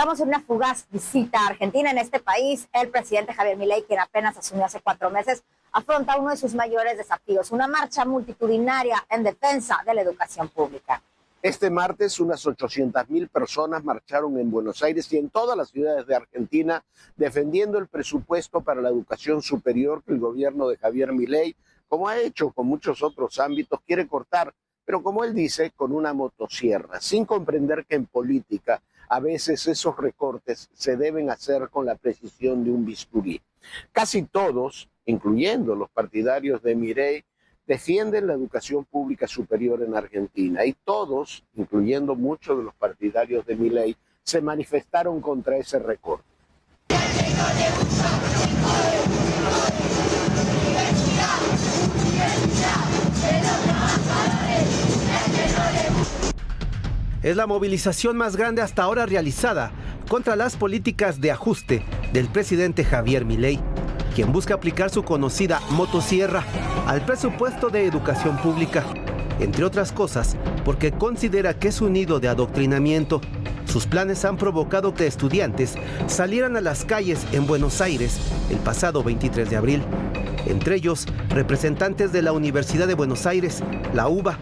Estamos en una fugaz visita a Argentina. En este país, el presidente Javier Milei, quien apenas asumió hace 4 meses, afronta uno de sus mayores desafíos, una marcha multitudinaria en defensa de la educación pública. Este martes, unas 800.000 personas marcharon en Buenos Aires y en todas las ciudades de Argentina defendiendo el presupuesto para la educación superior que el gobierno de Javier Milei, como ha hecho con muchos otros ámbitos, quiere cortar, pero como él dice, con una motosierra, sin comprender que en política a veces esos recortes se deben hacer con la precisión de un bisturí. Casi todos, incluyendo los partidarios de Milei, defienden la educación pública superior en Argentina y todos, incluyendo muchos de los partidarios de Milei, se manifestaron contra ese recorte. Es la movilización más grande hasta ahora realizada contra las políticas de ajuste del presidente Javier Milei, quien busca aplicar su conocida motosierra al presupuesto de educación pública, entre otras cosas porque considera que es un nido de adoctrinamiento. Sus planes han provocado que estudiantes salieran a las calles en Buenos Aires el pasado 23 de abril, entre ellos representantes de la Universidad de Buenos Aires, la UBA,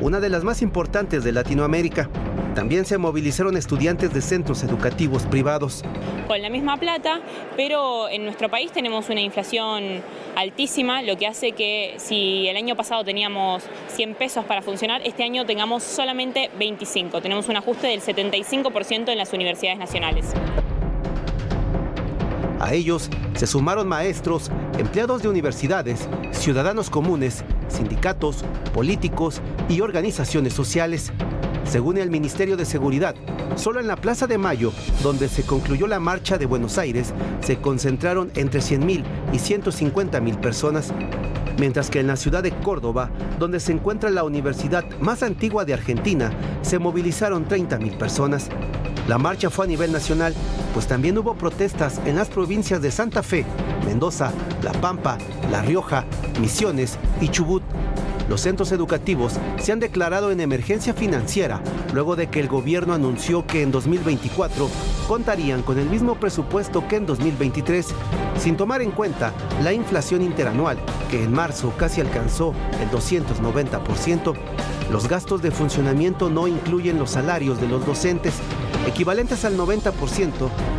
una de las más importantes de Latinoamérica. También se movilizaron estudiantes de centros educativos privados. Con la misma plata, pero en nuestro país tenemos una inflación altísima, lo que hace que si el año pasado teníamos 100 pesos para funcionar, este año tengamos solamente 25. Tenemos un ajuste del 75% en las universidades nacionales. A ellos se sumaron maestros, empleados de universidades, ciudadanos comunes, sindicatos, políticos y organizaciones sociales. Según el Ministerio de Seguridad, solo en la Plaza de Mayo, donde se concluyó la marcha de Buenos Aires, se concentraron entre 100.000 y 150.000 personas, mientras que en la ciudad de Córdoba, donde se encuentra la universidad más antigua de Argentina, se movilizaron 30.000 personas. La marcha fue a nivel nacional, pues también hubo protestas en las provincias de Santa Fe, Mendoza, La Pampa, La Rioja, Misiones y Chubut. Los centros educativos se han declarado en emergencia financiera luego de que el gobierno anunció que en 2024 contarían con el mismo presupuesto que en 2023, sin tomar en cuenta la inflación interanual, que en marzo casi alcanzó el 290%. Los gastos de funcionamiento no incluyen los salarios de los docentes, equivalentes al 90%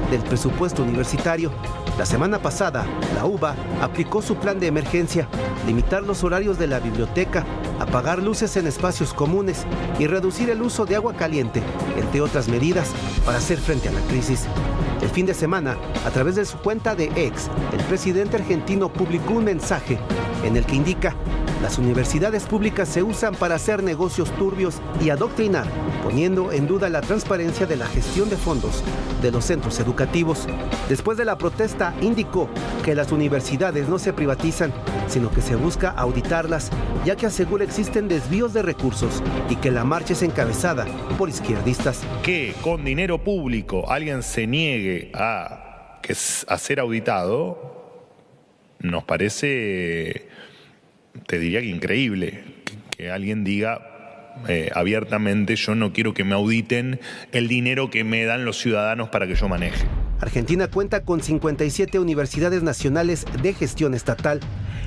del presupuesto universitario. La semana pasada, la UBA aplicó su plan de emergencia, limitar los horarios de la biblioteca, apagar luces en espacios comunes y reducir el uso de agua caliente, entre otras medidas, para hacer frente a la crisis. El fin de semana, a través de su cuenta de X, el presidente argentino publicó un mensaje en el que indica: las universidades públicas se usan para hacer negocios turbios y adoctrinar, poniendo en duda la transparencia de la gestión de fondos de los centros educativos. Después de la protesta, indicó que las universidades no se privatizan, sino que se busca auditarlas, ya que asegura existen desvíos de recursos y que la marcha es encabezada por izquierdistas. Que con dinero público alguien se niegue a ser auditado, nos parece, te diría que increíble, que alguien diga abiertamente: yo no quiero que me auditen el dinero que me dan los ciudadanos para que yo maneje. Argentina cuenta con 57 universidades nacionales de gestión estatal,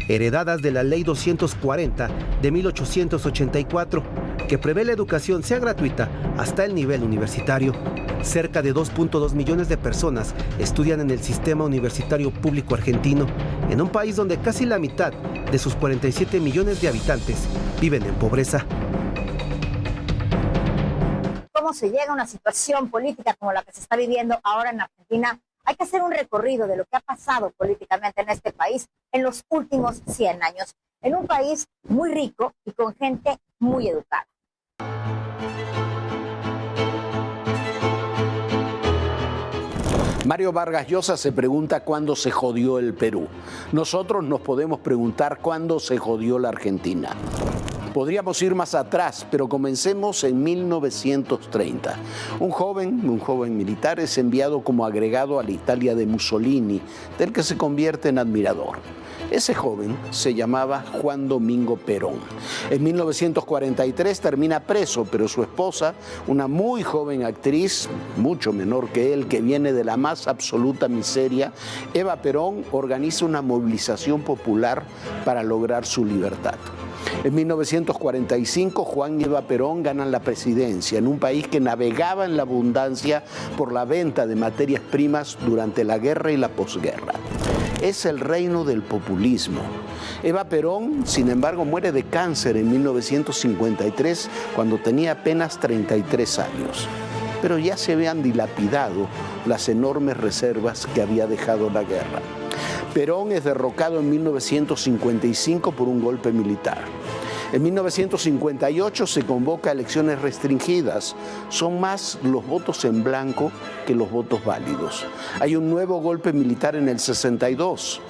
heredadas de la Ley 240 de 1884, que prevé la educación sea gratuita hasta el nivel universitario. Cerca de 2.2 millones de personas estudian en el sistema universitario público argentino, en un país donde casi la mitad de sus 47 millones de habitantes viven en pobreza. ¿Cómo se llega a una situación política como la que se está viviendo ahora en Argentina? Hay que hacer un recorrido de lo que ha pasado políticamente en este país en los últimos 100 años, en un país muy rico y con gente muy educada. Mario Vargas Llosa se pregunta cuándo se jodió el Perú. Nosotros nos podemos preguntar cuándo se jodió la Argentina. Podríamos ir más atrás, pero comencemos en 1930. Un joven militar es enviado como agregado a la Italia de Mussolini, del que se convierte en admirador. Ese joven se llamaba Juan Domingo Perón. En 1943 termina preso, pero su esposa, una muy joven actriz, mucho menor que él, que viene de la más absoluta miseria, Eva Perón, organiza una movilización popular para lograr su libertad. En 1945, Juan y Eva Perón ganan la presidencia en un país que navegaba en la abundancia por la venta de materias primas durante la guerra y la posguerra. Es el reino del populismo. Eva Perón, sin embargo, muere de cáncer en 1953 cuando tenía apenas 33 años. Pero ya se habían dilapidado las enormes reservas que había dejado la guerra. Perón es derrocado en 1955 por un golpe militar. En 1958 se convoca a elecciones restringidas. Son más los votos en blanco que los votos válidos. Hay un nuevo golpe militar en el 62,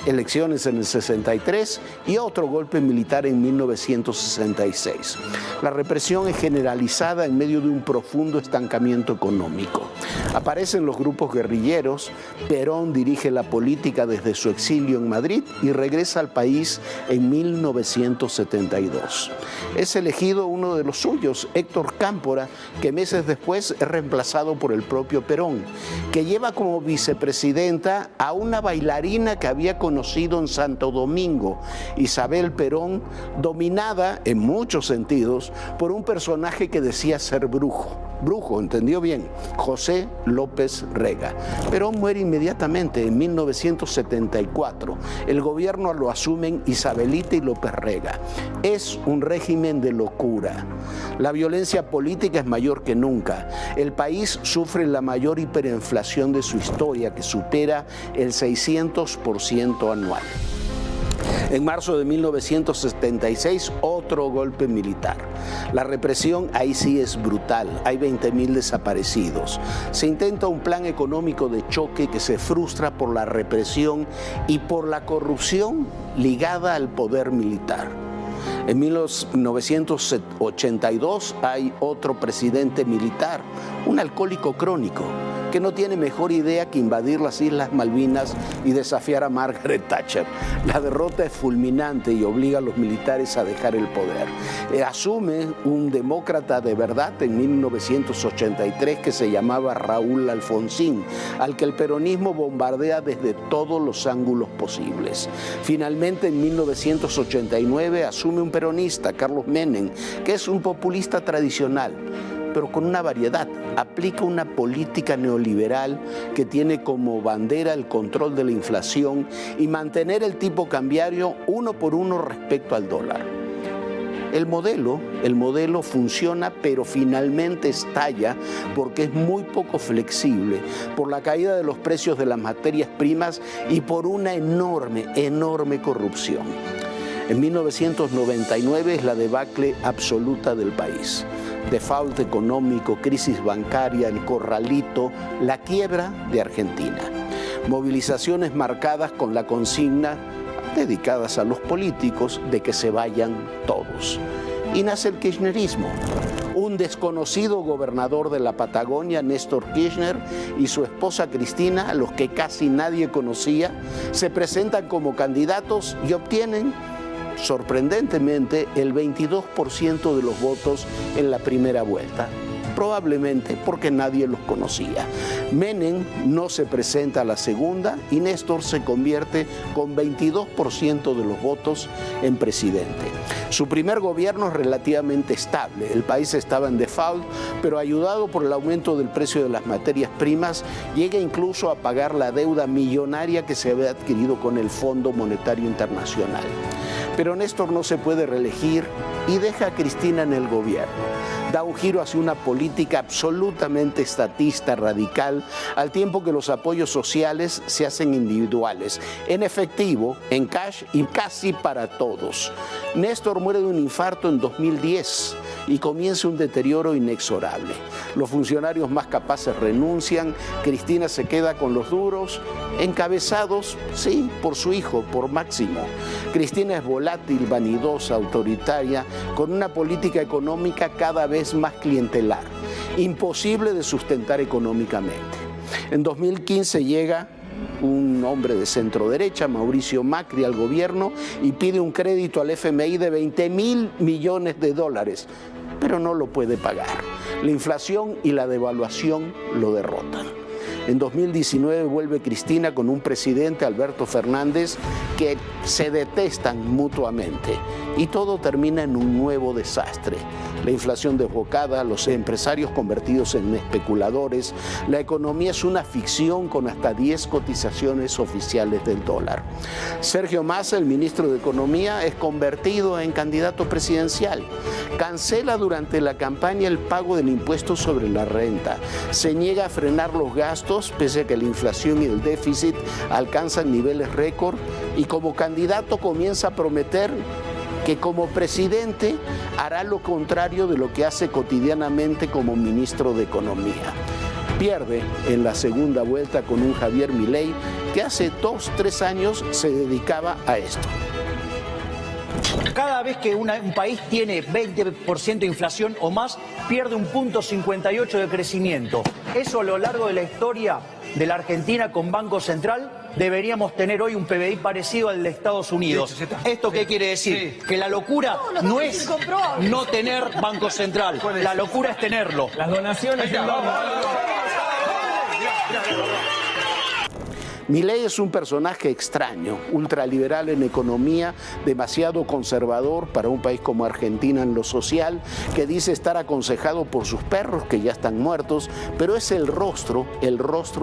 elecciones en el 63 y otro golpe militar en 1966. La represión es generalizada en medio de un profundo estancamiento económico. Aparecen los grupos guerrilleros, Perón dirige la política desde su exilio en Madrid y regresa al país en 1972. Es elegido uno de los suyos, Héctor Cámpora, que meses después es reemplazado por el propio Perón, que lleva como vicepresidenta a una bailarina que había conocido en Santo Domingo, Isabel Perón, dominada en muchos sentidos por un personaje que decía ser brujo, ¿entendió bien? José López Rega. Perón muere inmediatamente en 1974. El gobierno lo asumen Isabelita y López Rega. Es un régimen de locura. La violencia política es mayor que nunca. El país sufre la mayor hiperinflación de su historia, que supera el 600% anual. En marzo de 1976, otro golpe militar. La represión ahí sí es brutal, hay 20.000 desaparecidos. Se intenta un plan económico de choque que se frustra por la represión y por la corrupción ligada al poder militar. En 1982 hay otro presidente militar, un alcohólico crónico, que no tiene mejor idea que invadir las Islas Malvinas y desafiar a Margaret Thatcher. La derrota es fulminante y obliga a los militares a dejar el poder. Asume un demócrata de verdad en 1983 que se llamaba Raúl Alfonsín, al que el peronismo bombardea desde todos los ángulos posibles. Finalmente, en 1989 asume un peronista, Carlos Menem, que es un populista tradicional, pero con una variedad. Aplica una política neoliberal que tiene como bandera el control de la inflación y mantener el tipo cambiario 1 por 1 respecto al dólar. El modelo funciona, pero finalmente estalla porque es muy poco flexible, por la caída de los precios de las materias primas y por una enorme corrupción. En 1999 es la debacle absoluta del país. Default económico, crisis bancaria, el corralito, la quiebra de Argentina. Movilizaciones marcadas con la consigna, dedicadas a los políticos, de que se vayan todos. Y nace el kirchnerismo. Un desconocido gobernador de la Patagonia, Néstor Kirchner, y su esposa Cristina, a los que casi nadie conocía, se presentan como candidatos y obtienen, sorprendentemente, el 22% de los votos en la primera vuelta, probablemente porque nadie los conocía. Menem no se presenta a la segunda y Néstor se convierte con 22% de los votos en presidente. Su primer gobierno es relativamente estable. El país estaba en default, pero ayudado por el aumento del precio de las materias primas, llega incluso a pagar la deuda millonaria que se había adquirido con el Fondo Monetario Internacional. Pero Néstor no se puede reelegir y deja a Cristina en el gobierno. Da un giro hacia una política absolutamente estatista, radical, al tiempo que los apoyos sociales se hacen individuales, en efectivo, en cash y casi para todos. Néstor muere de un infarto en 2010 y comienza un deterioro inexorable. Los funcionarios más capaces renuncian, Cristina se queda con los duros, encabezados, sí, por su hijo, por Máximo. Cristina es volátil, vanidosa, autoritaria con una política económica cada vez más clientelar, imposible de sustentar económicamente. En 2015 llega un hombre de centro derecha, Mauricio Macri, al gobierno y pide un crédito al FMI de 20.000 millones de dólares, pero no lo puede pagar. La inflación y la devaluación lo derrotan. En 2019 vuelve Cristina con un presidente, Alberto Fernández, que se detestan mutuamente y todo termina en un nuevo desastre. La inflación desbocada, los empresarios convertidos en especuladores, la economía es una ficción con hasta 10 cotizaciones oficiales del dólar. Sergio Massa, el ministro de Economía, es convertido en candidato presidencial. Cancela durante la campaña el pago del impuesto sobre la renta. Se niega a frenar los gastos pese a que la inflación y el déficit alcanzan niveles récord y como candidato comienza a prometer que como presidente hará lo contrario de lo que hace cotidianamente como ministro de Economía. Pierde en la segunda vuelta con un Javier Milei que hace 2-3 años se dedicaba a esto. Cada vez que un país tiene 20% de inflación o más, pierde 1,58 de crecimiento. Eso a lo largo de la historia de la Argentina con Banco Central, deberíamos tener hoy un PBI parecido al de Estados Unidos. ¿Esto qué quiere decir? Que la locura no es no tener Banco Central, la locura es tenerlo. Las donaciones... Milei es un personaje extraño, ultraliberal en economía, demasiado conservador para un país como Argentina en lo social, que dice estar aconsejado por sus perros que ya están muertos, pero es el rostro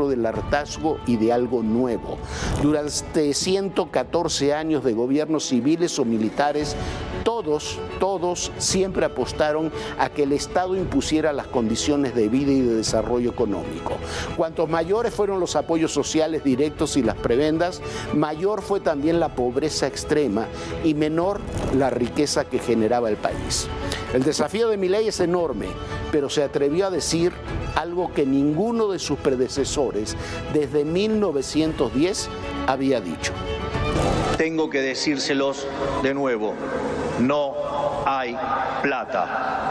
del hartazgo y de algo nuevo. Durante 114 años de gobiernos civiles o militares, todos siempre apostaron a que el Estado impusiera las condiciones de vida y de desarrollo económico. Cuantos mayores fueron los apoyos sociales directos y las prebendas, mayor fue también la pobreza extrema y menor la riqueza que generaba el país. El desafío de Milei es enorme, pero se atrevió a decir algo que ninguno de sus predecesores desde 1910 había dicho. Tengo que decírselos de nuevo, no hay plata.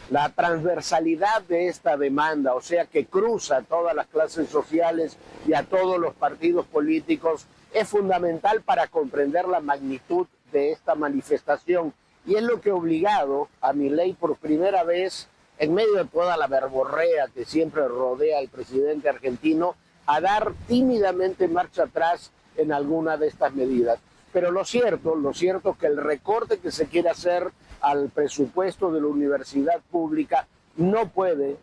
La transversalidad de esta demanda, o sea que cruza todas las clases sociales y a todos los partidos políticos, es fundamental para comprender la magnitud de esta manifestación y es lo que ha obligado a Milei por primera vez, en medio de toda la verborrea que siempre rodea al presidente argentino, a dar tímidamente marcha atrás en alguna de estas medidas. Pero lo cierto es que el recorte que se quiere hacer al presupuesto de la universidad pública no puede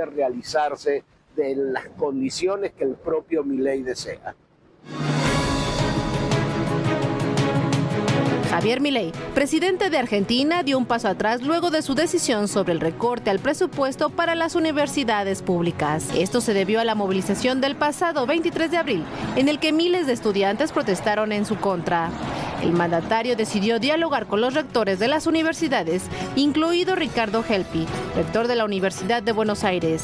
realizarse de las condiciones que el propio Milei desea. Javier Milei, presidente de Argentina, dio un paso atrás luego de su decisión sobre el recorte al presupuesto para las universidades públicas. Esto se debió a la movilización del pasado 23 de abril, en el que miles de estudiantes protestaron en su contra. El mandatario decidió dialogar con los rectores de las universidades, incluido Ricardo Helpi, rector de la Universidad de Buenos Aires.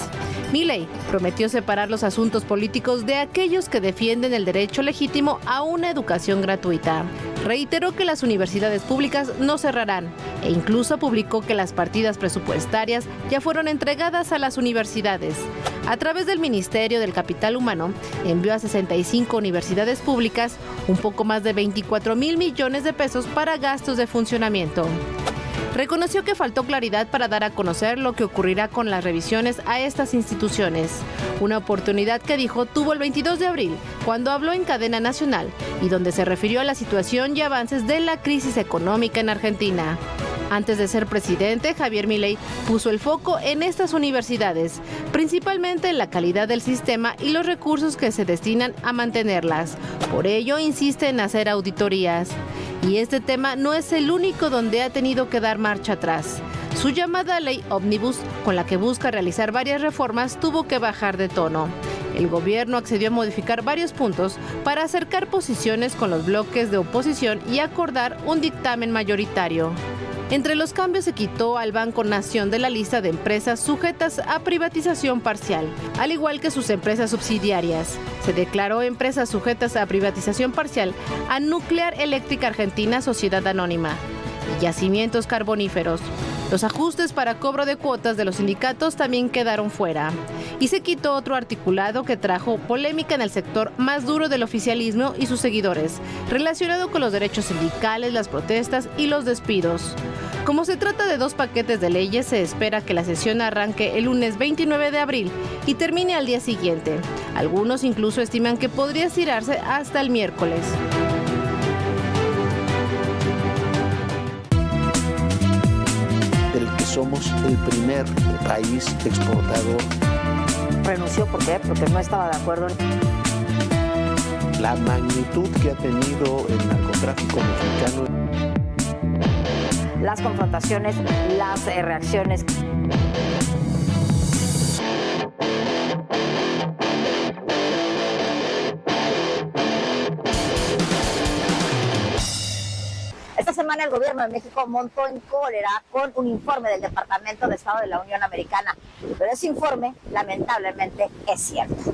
Milei prometió separar los asuntos políticos de aquellos que defienden el derecho legítimo a una educación gratuita. Reiteró que las universidades públicas no cerrarán e incluso publicó que las partidas presupuestarias ya fueron entregadas a las universidades. A través del Ministerio del Capital Humano, envió a 65 universidades públicas un poco más de 24.000 millones de pesos para gastos de funcionamiento. Reconoció que faltó claridad para dar a conocer lo que ocurrirá con las revisiones a estas instituciones. Una oportunidad que dijo tuvo el 22 de abril, cuando habló en cadena nacional y donde se refirió a la situación y avances de la crisis económica en Argentina. Antes de ser presidente, Javier Milei puso el foco en estas universidades, principalmente en la calidad del sistema y los recursos que se destinan a mantenerlas. Por ello, insiste en hacer auditorías. Y este tema no es el único donde ha tenido que dar marcha atrás. Su llamada ley ómnibus, con la que busca realizar varias reformas, tuvo que bajar de tono. El gobierno accedió a modificar varios puntos para acercar posiciones con los bloques de oposición y acordar un dictamen mayoritario. Entre los cambios se quitó al Banco Nación de la lista de empresas sujetas a privatización parcial, al igual que sus empresas subsidiarias. Se declaró empresas sujetas a privatización parcial a Nuclear Eléctrica Argentina Sociedad Anónima y Yacimientos Carboníferos. Los ajustes para cobro de cuotas de los sindicatos también quedaron fuera. Y se quitó otro articulado que trajo polémica en el sector más duro del oficialismo y sus seguidores, relacionado con los derechos sindicales, las protestas y los despidos. Como se trata de 2 paquetes de leyes, se espera que la sesión arranque el lunes 29 de abril y termine al día siguiente. Algunos incluso estiman que podría estirarse hasta el miércoles. Somos el primer país exportador. Renunció, ¿por qué? Porque no estaba de acuerdo. La magnitud que ha tenido el narcotráfico mexicano. Las confrontaciones, las reacciones. Esta semana el gobierno de México montó en cólera con un informe del Departamento de Estado de la Unión Americana. Pero ese informe, lamentablemente, es cierto.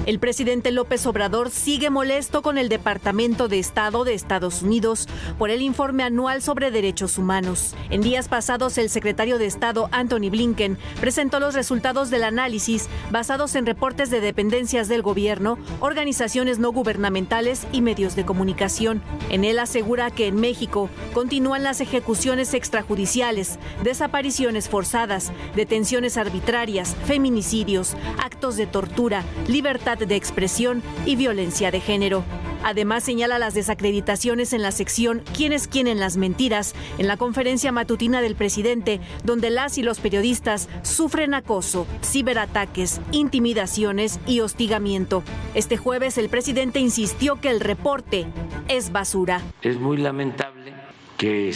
El presidente López Obrador sigue molesto con el Departamento de Estado de Estados Unidos por el informe anual sobre derechos humanos. En días pasados, el secretario de Estado, Antony Blinken, presentó los resultados del análisis basados en reportes de dependencias del gobierno, organizaciones no gubernamentales y medios de comunicación. En él asegura que en México continúan las ejecuciones extrajudiciales, desapariciones forzadas, detenciones arbitrarias, feminicidios, actos de tortura, libertad de expresión y violencia de género. Además, señala las desacreditaciones en la sección ¿Quién es quién en las mentiras?, en la conferencia matutina del presidente, donde las y los periodistas sufren acoso, ciberataques, intimidaciones y hostigamiento. Este jueves, el presidente insistió que el reporte es basura. Es muy lamentable que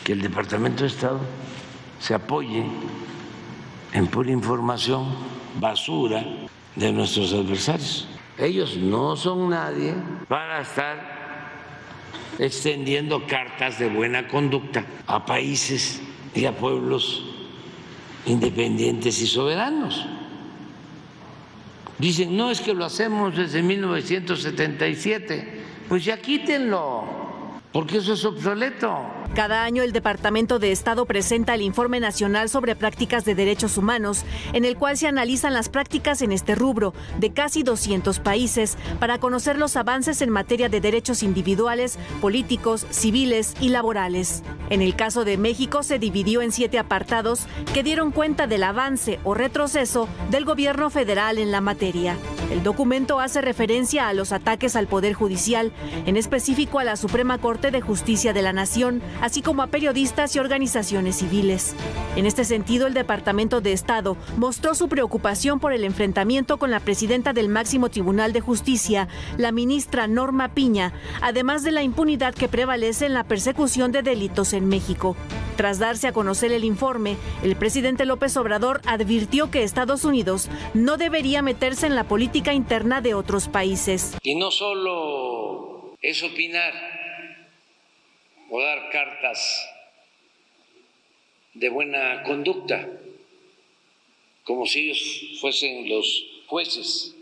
el Departamento de Estado se apoye en pura información basura de nuestros adversarios. Ellos no son nadie para estar extendiendo cartas de buena conducta a países y a pueblos independientes y soberanos. Dicen, no, es que lo hacemos desde 1977. Pues ya quítenlo, porque eso es obsoleto. Cada año el Departamento de Estado presenta el Informe Nacional sobre Prácticas de Derechos Humanos, en el cual se analizan las prácticas en este rubro de casi 200 países para conocer los avances en materia de derechos individuales, políticos, civiles y laborales. En el caso de México se dividió en 7 apartados que dieron cuenta del avance o retroceso del gobierno federal en la materia. El documento hace referencia a los ataques al Poder Judicial, en específico a la Suprema Corte de Justicia de la Nación, así como a periodistas y organizaciones civiles. En este sentido, el Departamento de Estado mostró su preocupación por el enfrentamiento con la presidenta del Máximo Tribunal de Justicia, la ministra Norma Piña, además de la impunidad que prevalece en la persecución de delitos en México. Tras darse a conocer el informe, el presidente López Obrador advirtió que Estados Unidos no debería meterse en la política interna de otros países. Y no solo es opinar o dar cartas de buena conducta, como si ellos fuesen los jueces,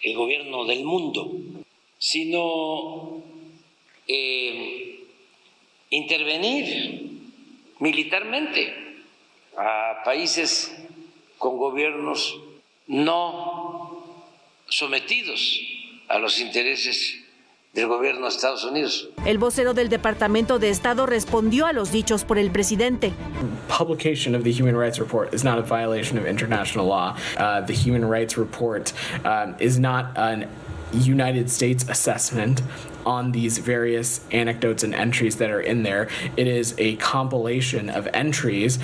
el gobierno del mundo, sino intervenir militarmente a países con gobiernos no sometidos a los intereses del gobierno de Estados Unidos. El vocero del Departamento de Estado respondió a los dichos por el presidente. Publication of the Human Rights Report is not a violation of international law. The Human Rights Report is not an United States assessment on these various anecdotes and entries that are in there. It is a compilation of entries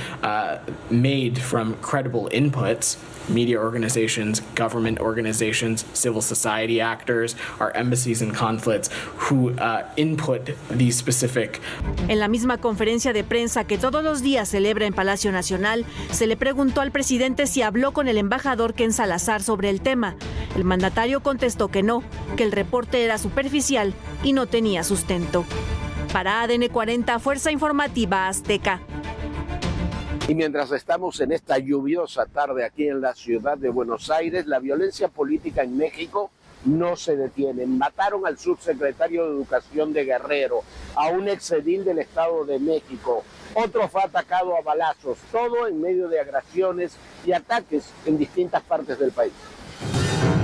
made from credible inputs, media organizations, government organizations, civil society actors, our embassies and consulates who input these specific. En la misma conferencia de prensa que todos los días celebra en Palacio Nacional, se le preguntó al presidente si habló con el embajador Ken Salazar sobre el tema. El mandatario contestó que no, que el reporte era superficial y no tenía sustento. Para ADN 40, Fuerza Informativa Azteca. Y mientras estamos en esta lluviosa tarde aquí en la ciudad de Buenos Aires, la violencia política en México no se detiene. Mataron al subsecretario de Educación de Guerrero, a un exedil del Estado de México. Otro fue atacado a balazos, todo en medio de agresiones y ataques en distintas partes del país.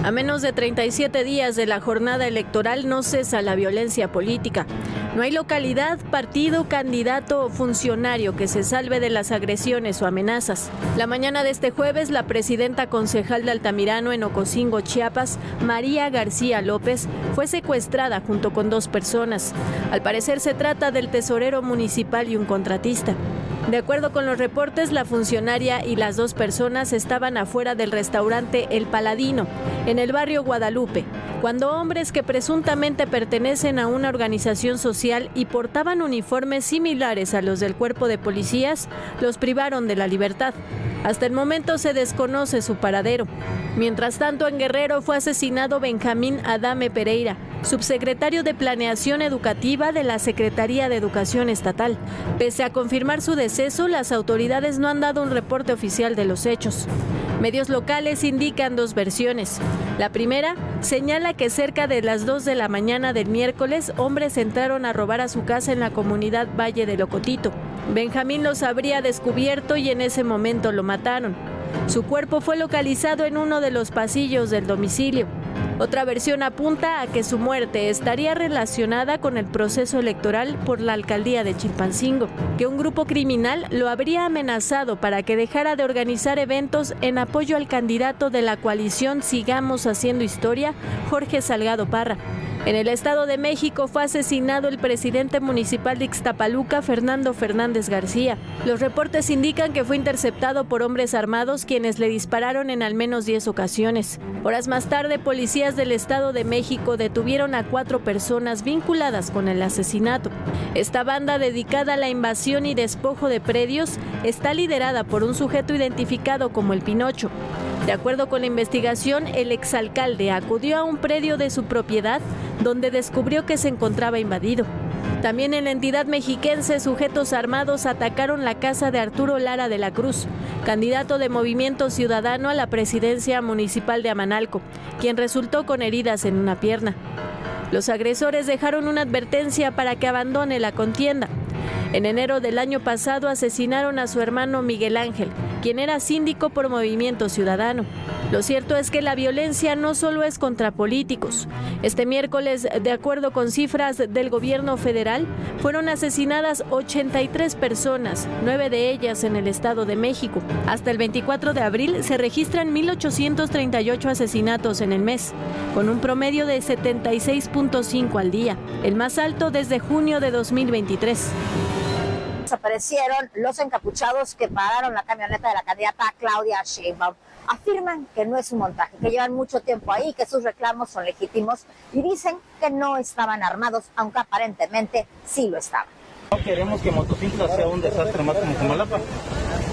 A menos de 37 días de la jornada electoral no cesa la violencia política. No hay localidad, partido, candidato o funcionario que se salve de las agresiones o amenazas. La mañana de este jueves, la presidenta concejal de Altamirano en Ocosingo, Chiapas, María García López, fue secuestrada junto con 2 personas. Al parecer se trata del tesorero municipal y un contratista. De acuerdo con los reportes, la funcionaria y las 2 personas estaban afuera del restaurante El Paladino, en el barrio Guadalupe, cuando hombres que presuntamente pertenecen a una organización social y portaban uniformes similares a los del cuerpo de policías, los privaron de la libertad. Hasta el momento se desconoce su paradero. Mientras tanto, en Guerrero fue asesinado Benjamín Adame Pereira, subsecretario de Planeación Educativa de la Secretaría de Educación Estatal. Pese a confirmar su deceso, las autoridades no han dado un reporte oficial de los hechos. Medios locales indican 2 versiones. La primera señala que cerca de las 2 de la mañana del miércoles, hombres entraron a robar a su casa en la comunidad Valle de Locotito. Benjamín los habría descubierto y en ese momento lo mataron. Su cuerpo fue localizado en uno de los pasillos del domicilio. Otra versión apunta a que su muerte estaría relacionada con el proceso electoral por la alcaldía de Chilpancingo, que un grupo criminal lo habría amenazado para que dejara de organizar eventos en apoyo al candidato de la coalición Sigamos Haciendo Historia, Jorge Salgado Parra. En el Estado de México fue asesinado el presidente municipal de Ixtapaluca, Fernando Fernández García. Los reportes indican que fue interceptado por hombres armados quienes le dispararon en al menos 10 ocasiones. Horas más tarde, policías del Estado de México detuvieron a 4 personas vinculadas con el asesinato. Esta banda, dedicada a la invasión y despojo de predios, está liderada por un sujeto identificado como el Pinocho. De acuerdo con la investigación, el exalcalde acudió a un predio de su propiedad donde descubrió que se encontraba invadido. También en la entidad mexiquense, sujetos armados atacaron la casa de Arturo Lara de la Cruz, candidato de Movimiento Ciudadano a la presidencia municipal de Amanalco, quien resultó con heridas en una pierna. Los agresores dejaron una advertencia para que abandone la contienda. En enero del año pasado asesinaron a su hermano Miguel Ángel, quien era síndico por Movimiento Ciudadano. Lo cierto es que la violencia no solo es contra políticos. Este miércoles, de acuerdo con cifras del gobierno federal, fueron asesinadas 83 personas, 9 de ellas en el Estado de México. Hasta el 24 de abril se registran 1,838 asesinatos en el mes, con un promedio de 76.5 al día, el más alto desde junio de 2023. Aparecieron los encapuchados que pararon la camioneta de la candidata Claudia Sheinbaum. Afirman que no es un montaje, que llevan mucho tiempo ahí, que sus reclamos son legítimos y dicen que no estaban armados, aunque aparentemente sí lo estaban. No queremos que Motocicla sea un desastre más como Comalapa.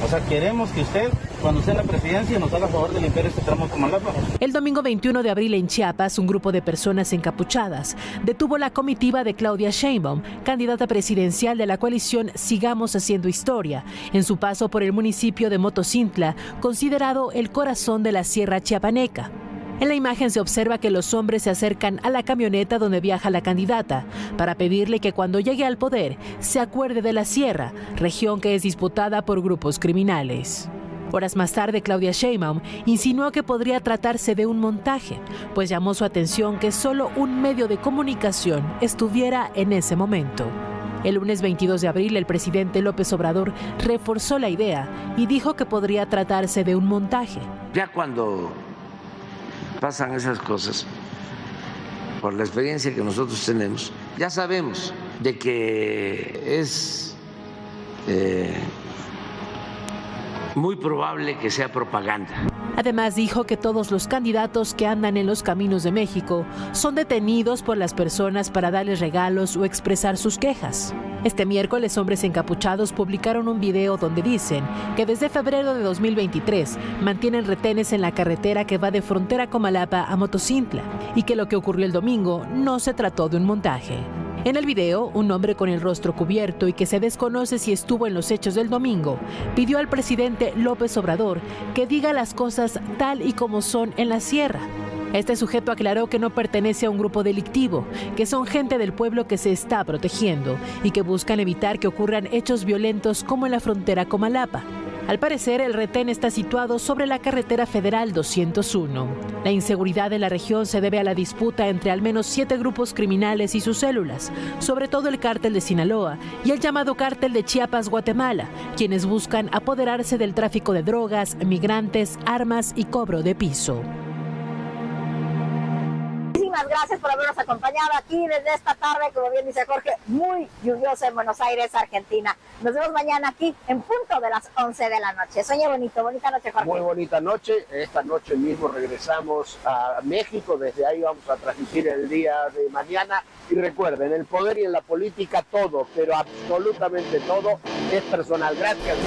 O sea, queremos que usted, cuando esté en la presidencia, nos haga favor de limpiar este tramo de Comalapa. El domingo 21 de abril en Chiapas, un grupo de personas encapuchadas detuvo la comitiva de Claudia Sheinbaum, candidata presidencial de la coalición Sigamos Haciendo Historia, en su paso por el municipio de Motocintla, considerado el corazón de la Sierra Chiapaneca. En la imagen se observa que los hombres se acercan a la camioneta donde viaja la candidata para pedirle que cuando llegue al poder se acuerde de la sierra, región que es disputada por grupos criminales. Horas más tarde, Claudia Sheinbaum insinuó que podría tratarse de un montaje, pues llamó su atención que solo un medio de comunicación estuviera en ese momento. El lunes 22 de abril, el presidente López Obrador reforzó la idea y dijo que podría tratarse de un montaje. Ya cuando pasan esas cosas, por la experiencia que nosotros tenemos, ya sabemos de que es muy probable que sea propaganda. Además dijo que todos los candidatos que andan en los caminos de México son detenidos por las personas para darles regalos o expresar sus quejas. Este miércoles, hombres encapuchados publicaron un video donde dicen que desde febrero de 2023 mantienen retenes en la carretera que va de Frontera Comalapa a Motocintla y que lo que ocurrió el domingo no se trató de un montaje. En el video, un hombre con el rostro cubierto y que se desconoce si estuvo en los hechos del domingo, pidió al presidente López Obrador que diga las cosas tal y como son en la sierra. Este sujeto aclaró que no pertenece a un grupo delictivo, que son gente del pueblo que se está protegiendo y que buscan evitar que ocurran hechos violentos como en la frontera Comalapa. Al parecer, el retén está situado sobre la carretera federal 201. La inseguridad de la región se debe a la disputa entre al menos 7 grupos criminales y sus células, sobre todo el cártel de Sinaloa y el llamado cártel de Chiapas, Guatemala, quienes buscan apoderarse del tráfico de drogas, migrantes, armas y cobro de piso. Muchísimas gracias por habernos acompañado aquí desde esta tarde, como bien dice Jorge, muy lluviosa en Buenos Aires, Argentina. Nos vemos mañana aquí en punto de las 11 de la noche. Sueñe bonito, bonita noche, Jorge. Muy bonita noche. Esta noche mismo regresamos a México. Desde ahí vamos a transmitir el día de mañana. Y recuerden, en el poder y en la política todo, pero absolutamente todo es personal. Gracias.